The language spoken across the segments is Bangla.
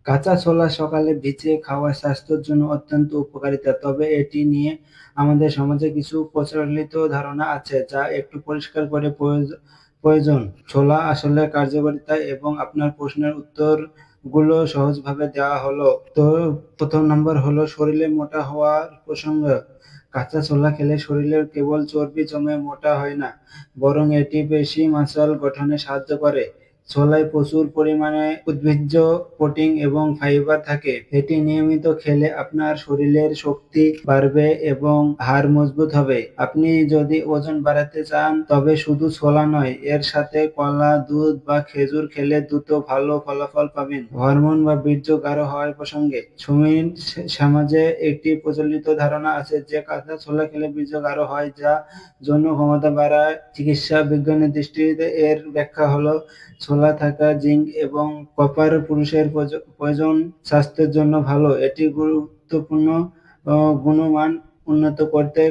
কাঁচা ছোলা সকালে ভিজিয়ে খাওয়া স্বাস্থ্যের জন্য অত্যন্ত উপকারিতা, তবে এটি নিয়ে আমাদের সমাজে কিছু প্রচলিত ধারণা আছে যা একটু পরিষ্কার করে প্রয়োজন। ছোলা আসলে কার্যকারিতা এবং আপনার প্রশ্নের উত্তর গুলো সহজভাবে দেওয়া হলো। তো প্রথম নাম্বার হলো শরীরে মোটা হওয়ার প্রসঙ্গ। কাঁচা ছোলা খেলে শরীরে কেবল চর্বি জমে মোটা হয় না, বরং এটি পেশি মাসল গঠনে সাহায্য করে। ছোলায় প্রচুর পরিমাণে উদ্ভিজ্জ প্রোটিন এবং ফাইবার থাকে। এটি নিয়মিত খেলে আপনার শরীরের শক্তি বাড়বে এবং হাড় মজবুত হবে। আপনি যদি ওজন বাড়াতে চান তবে শুধু ছোলা নয়, এর সাথে কলা, দুধ বা খেজুর খেলে দ্রুত ভালো ফলাফল পাবেন। হরমোন বা বীর্য গাঢ় হওয়ার প্রসঙ্গে সুমির সমাজে একটি প্রচলিত ধারণা আছে যে কাঁচা ছোলা খেলে বীর্য গাঢ় হয়, যা যৌন ক্ষমতা বাড়ায়। চিকিৎসা বিজ্ঞানের দৃষ্টিতে এর ব্যাখ্যা হলো ছোলা থাকা জিঙ্ক এবং কপার পুরুষের প্রয়োজন স্বাস্থ্যের জন্য ভালো। এটি গুরুত্বপূর্ণ গুণমান উন্নত করতে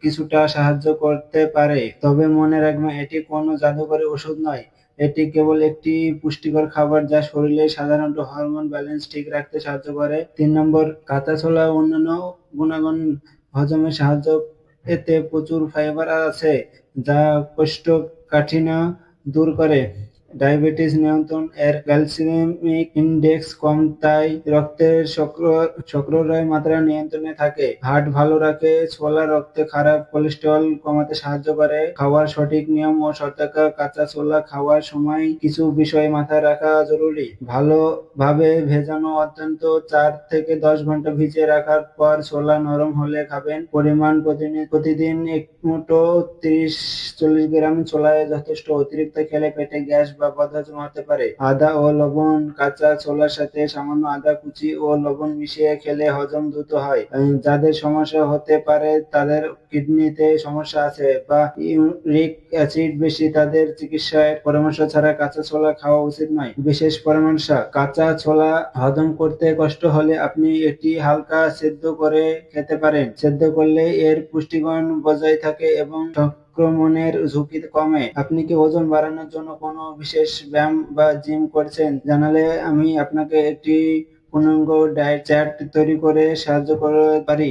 কিছুটা সাহায্য করতে পারে, তবে মনে রাখবেন এটি কোনো জাদুকরী ওষুধ নয়। এটি কেবল একটি পুষ্টিকর খাবার যা শরীরে সাধারণত হরমোন ব্যালেন্স ঠিক রাখতে সাহায্য করে। 3 নম্বর, কাঁচা ছোলা অন্যান্য গুণাগুণ হজমে সাহায্য। এতে প্রচুর ফাইবার আছে যা কোষ্ঠকাঠিন্য দূর করে। ডায়াবেটিস নিয়ন্ত্রণ, এর গ্লাইসেমিক ইনডেক্স কম, তাই রক্তের শর্করার মাত্রা নিয়ন্ত্রণে থাকে। হার্ট ভালো রাখে। ছোলা রক্তে খারাপ কোলেস্টেরল কমাতে সাহায্য করে। খাওয়ার সঠিক নিয়ম ও সতর্কতা। কাঁচা ছোলা খাওয়ার সময় কিছু বিষয় মাথায় রাখা জরুরি। ভালোভাবে ভেজানো, অন্তত 4 থেকে 10 ঘন্টা ভিজিয়ে রাখার পর ছোলা নরম হলে খাবেন। পরিমাণ প্রতিদিন এক মুঠো 30-40 গ্রাম ছোলায় যথেষ্ট। অতিরিক্ত খেলে পেটে গ্যাস বা বদহজম হতে পারে। আদা ও লবণ, কাঁচা ছোলার সাথে সামান্য আদা কুচি ও লবণ মিশিয়ে খেলে হজম দ্রুত হয়। যাদের সমস্যা হতে পারে, তাদের কিডনিতে সমস্যা আছে বা ইউরিক অ্যাসিড বেশি, তাদের চিকিৎসকের পরামর্শ ছাড়া কাঁচা ছোলা খাওয়া উচিত নয়। বিশেষ পরামর্শ: কাঁচা ছোলা হজম করতে কষ্ট হলে আপনি এটি হালকা সেদ্ধ করে খেতে পারেন। সেদ্ধ করলে এর পুষ্টিগুণ বজায় থাকে এবং সংক্রমণের ঝুঁকি কমে। আপনি কি ওজন বাড়ানোর জন্য কোনো বিশেষ ব্যায়াম বা জিম করছেন? জানালে আমি আপনাকে একটি পূর্ণাঙ্গ ডায়েট চার্ট তৈরি করে সাহায্য করতে পারি।